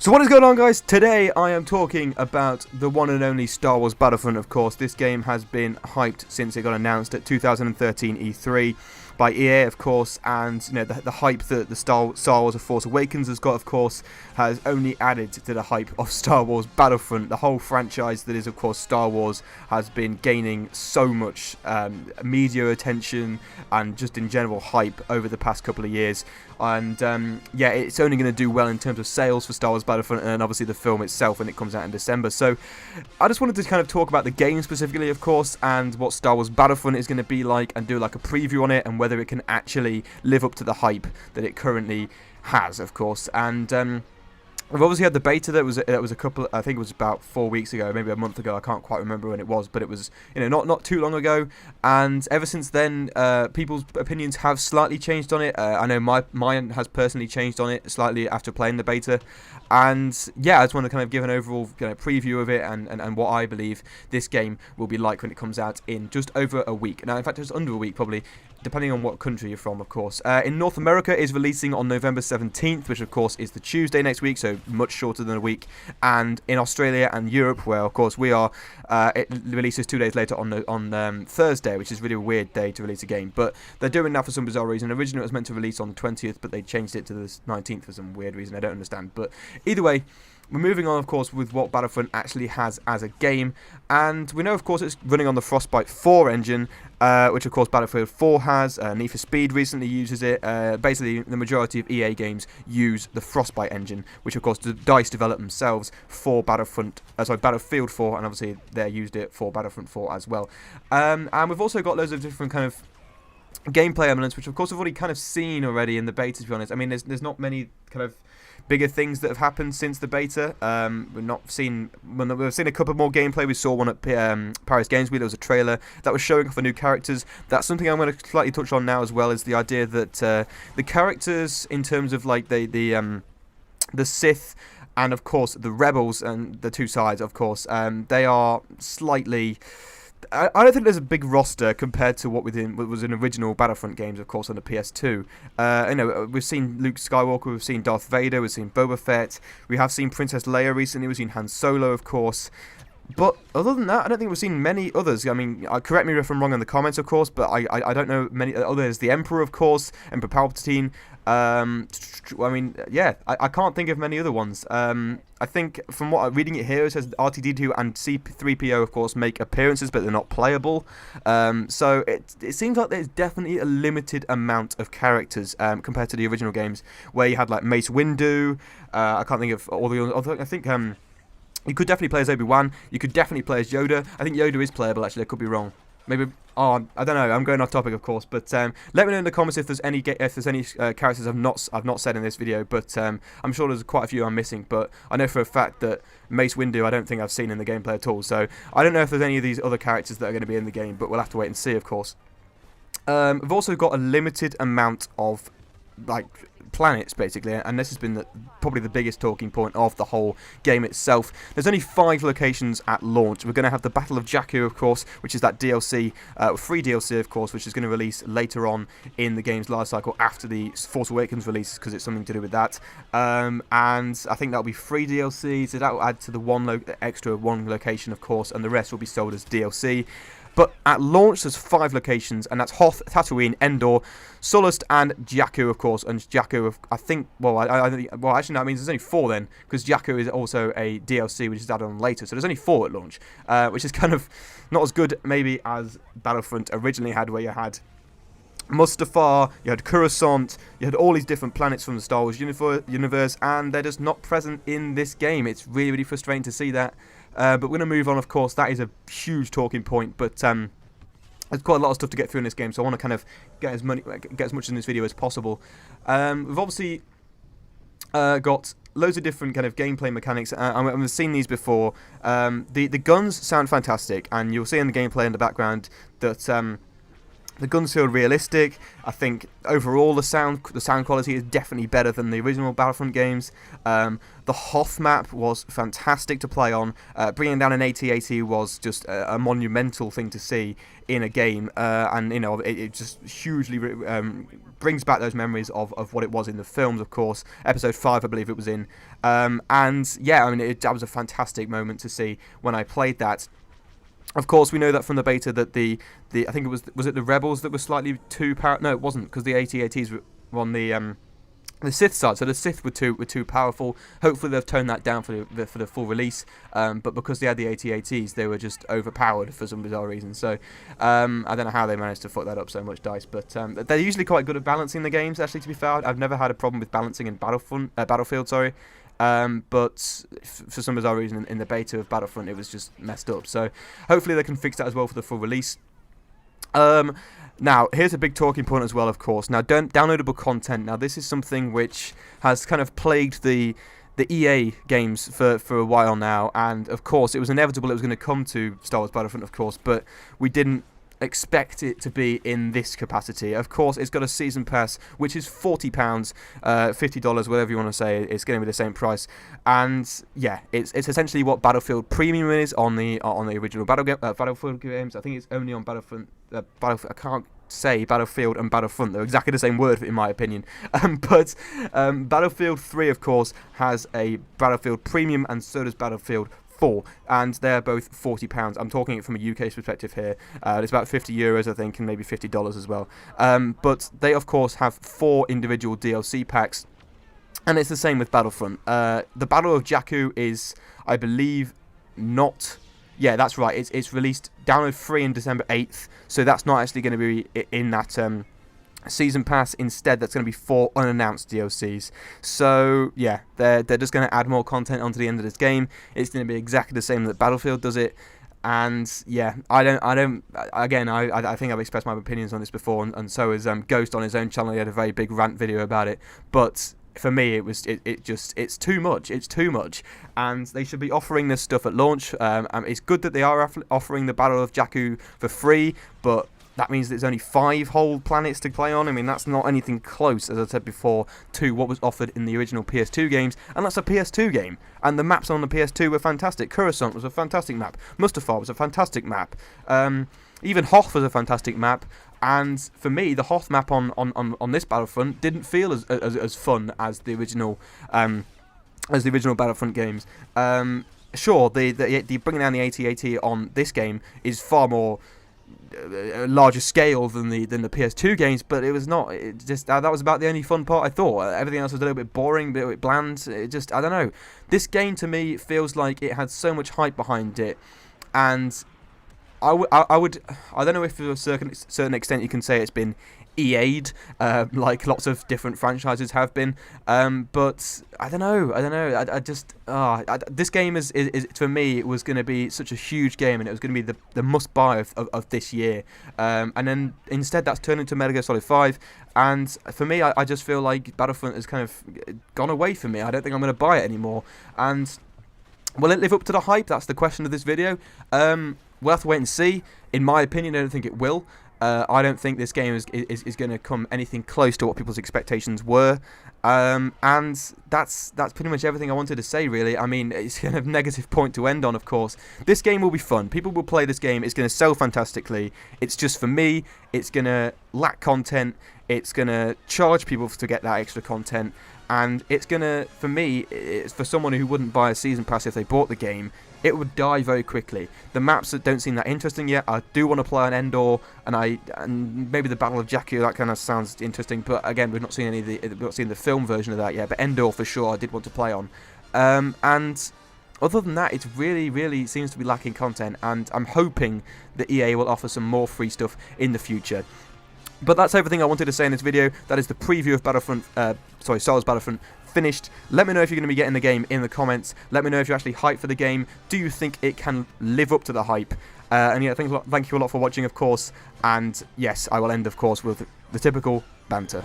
So what is going on, guys? Today I am talking about the one and only Star Wars Battlefront, of course. This game has been hyped since it got announced at 2013 E3 by EA, of course, and you know the hype that the Star Wars The Force Awakens has got, of course, has only added to the hype of Star Wars Battlefront. The whole franchise that is, of course, Star Wars has been gaining so much media attention and just in general hype over the past couple of years. And yeah, it's only going to do well in terms of sales for Star Wars Battlefront and obviously the film itself when it comes out in December. So I just wanted to kind of talk about the game specifically, of course, and what Star Wars Battlefront is going to be like, and do like a preview on it and whether it can actually live up to the hype that it currently has, of course. And we've obviously had the beta that was a couple. I think it was about 4 weeks ago, maybe a month ago. I can't quite remember when it was, but it was not too long ago. And ever since then, people's opinions have slightly changed on it. I know mine has personally changed on it slightly after playing the beta. And yeah, I just want to kind of give an overall preview of it and what I believe this game will be like when it comes out in just over a week. Now, in fact, just under a week probably, depending on what country you're from, of course. In North America, is releasing on November 17th, which of course is the Tuesday next week, so much shorter than a week. And in Australia and Europe, where of course we are, it releases 2 days later on Thursday, which is really a weird day to release a game. But they're doing that for some bizarre reason. Originally it was meant to release on the 20th, but they changed it to the 19th for some weird reason I don't understand. But either way, we're moving on, of course, with what Battlefront actually has as a game. And we know, of course, it's running on the Frostbite 4 engine, which, of course, Battlefield 4 has. Need for Speed recently uses it. Basically, the majority of EA games use the Frostbite engine, which, of course, DICE developed themselves for Battlefield 4, and obviously they used it for Battlefront 4 as well. And we've also got loads of different kind of gameplay elements, which, of course, we've already kind of seen already in the beta, to be honest. I mean, there's not many kind of bigger things that have happened since the beta. We've seen a couple more gameplay. We saw one at Paris Games Week. There was a trailer that was showing off the new characters. That's something I'm going to slightly touch on now as well, is the idea that the characters, in terms of like the Sith and of course the Rebels and the two sides, of course, they are slightly. I don't think there's a big roster compared to what was in original Battlefront games, of course, on the PS2. We've seen Luke Skywalker, we've seen Darth Vader, we've seen Boba Fett, we have seen Princess Leia recently, we've seen Han Solo, of course. But other than that, I don't think we've seen many others. I mean, correct me if I'm wrong in the comments, of course, but I don't know many others. The Emperor, of course, Emperor Palpatine. I mean, yeah, I can't think of many other ones. I think from what I'm reading it here, it says R2-D2 and C-3PO, of course, make appearances, but they're not playable. So it seems like there's definitely a limited amount of characters compared to the original games, where you had like Mace Windu. I can't think of all the other. I think you could definitely play as Obi-Wan. You could definitely play as Yoda. I think Yoda is playable, actually. I could be wrong. Maybe. Oh, I don't know. I'm going off topic, of course. But let me know in the comments if there's any characters I've not said in this video. But I'm sure there's quite a few I'm missing. But I know for a fact that Mace Windu, I don't think I've seen in the gameplay at all. So I don't know if there's any of these other characters that are going to be in the game. But we'll have to wait and see, of course. We've also got a limited amount of planets, basically, and this has been probably the biggest talking point of the whole game itself. There's only 5 locations at launch. We're going to have the Battle of Jakku, of course, which is that DLC, free DLC, of course, which is going to release later on in the game's life cycle after the Force Awakens release, because it's something to do with that. And I think that'll be free DLC, so that will add to the extra one location, of course, and the rest will be sold as DLC. But at launch, there's 5 locations, and that's Hoth, Tatooine, Endor, Sullust, and Jakku, of course. And Jakku, I think, well, actually, that means there's only 4 then, because Jakku is also a DLC, which is added on later. So there's only 4 at launch, which is kind of not as good, maybe, as Battlefront originally had, where you had Mustafar, you had Coruscant, you had all these different planets from the Star Wars universe, and they're just not present in this game. It's really, really frustrating to see that. But we're going to move on, of course. That is a huge talking point, but there's quite a lot of stuff to get through in this game, so I want to kind of get as much in this video as possible. We've obviously got loads of different kind of gameplay mechanics, and we've seen these before. The guns sound fantastic, and you'll see in the gameplay in the background that The guns feel realistic. I think overall the sound quality is definitely better than the original Battlefront games. The Hoth map was fantastic to play on. Bringing down an AT-AT was just a monumental thing to see in a game, and you know, it just hugely brings back those memories of what it was in the films, of course. Episode 5, I believe it was in, and yeah, I mean, that was a fantastic moment to see when I played that. Of course, we know that from the beta that the I think it was it the Rebels that were slightly too powerful? No, it wasn't, because the AT-ATs were on the Sith side, so the Sith were too powerful. Hopefully they've toned that down for the full release, but because they had the AT-ATs, they were just overpowered for some bizarre reason. So I don't know how they managed to fuck that up so much, DICE, but they're usually quite good at balancing the games, actually, to be fair. I've never had a problem with balancing in Battlefield, sorry. But for some bizarre reason in the beta of Battlefront it was just messed up, so hopefully they can fix that as well for the full release. Now here's a big talking point as well, of course. Now, downloadable content. Now this is something which has kind of plagued the EA games for a while now, and of course it was inevitable it was going to come to Star Wars Battlefront, of course, but we didn't expect it to be in this capacity. Of course, it's got a season pass, which is £40, $50, whatever you want to say. It's going to be the same price, and yeah, it's essentially what Battlefield Premium is on the original Battlefield games. I think it's only on Battlefront. I can't say Battlefield and Battlefront; they're exactly the same word in my opinion. But Battlefield 3, of course, has a Battlefield Premium, and so does Battlefield 4, and they're both £40. I'm talking it from a UK perspective here. It's about €50, I think, and maybe $50 as well. But they, of course, have 4 individual DLC packs, and it's the same with Battlefront. The Battle of Jakku is, I believe, not. Yeah, that's right. It's released download free in December 8th, so that's not actually going to be in that season pass. Instead, that's going to be 4 unannounced DLCs. So yeah, they're just going to add more content onto the end of this game. It's going to be exactly the same that Battlefield does it. And yeah, I think I've expressed my opinions on this before, and so has Ghost on his own channel. He had a very big rant video about it, but for me it's too much. It's too much, and they should be offering this stuff at launch. It's good that they are offering the Battle of Jakku for free, but that means there's only 5 whole planets to play on. I mean, that's not anything close, as I said before, to what was offered in the original PS2 games, and that's a PS2 game. And the maps on the PS2 were fantastic. Coruscant was a fantastic map. Mustafar was a fantastic map. Even Hoth was a fantastic map. And for me, the Hoth map on this Battlefront didn't feel as fun as the original Battlefront games. Sure, the bringing down the AT-AT on this game is far more larger scale than the PS2 games, but it was not. It just that was about the only fun part, I thought. Everything else was a little bit boring, a little bit bland. It just, I don't know. This game to me feels like it had so much hype behind it, and I don't know if to a certain extent you can say it's been EA'd, like lots of different franchises have been, but I don't know. This game is for me, it was going to be such a huge game, and it was going to be the must buy of this year, and then instead that's turned into Metal Gear Solid 5, and for me, I just feel like Battlefront has kind of gone away from me. I don't think I'm going to buy it anymore, and will it live up to the hype? That's the question of this video. We'll have to wait and see. In my opinion, I don't think it will. I don't think this game is going to come anything close to what people's expectations were. And that's pretty much everything I wanted to say, really. I mean, it's kind of a negative point to end on, of course. This game will be fun. People will play this game. It's going to sell fantastically. It's just, for me, it's going to lack content. It's going to charge people to get that extra content. And it's going to, for me, it's for someone who wouldn't buy a season pass if they bought the game, it would die very quickly. The maps that don't seem that interesting yet. I do want to play on Endor, and maybe the Battle of Jakku. That kind of sounds interesting, but again, we've not seen the film version of that yet. But Endor for sure, I did want to play on. And other than that, it really, really seems to be lacking content. And I'm hoping that EA will offer some more free stuff in the future. But that's everything I wanted to say in this video. That is the preview of Star Wars Battlefront finished. Let me know if you're going to be getting the game in the comments. Let me know if you're actually hyped for the game. Do you think it can live up to the hype? And yeah, thank you a lot for watching, of course. And yes, I will end, of course, with the typical banter.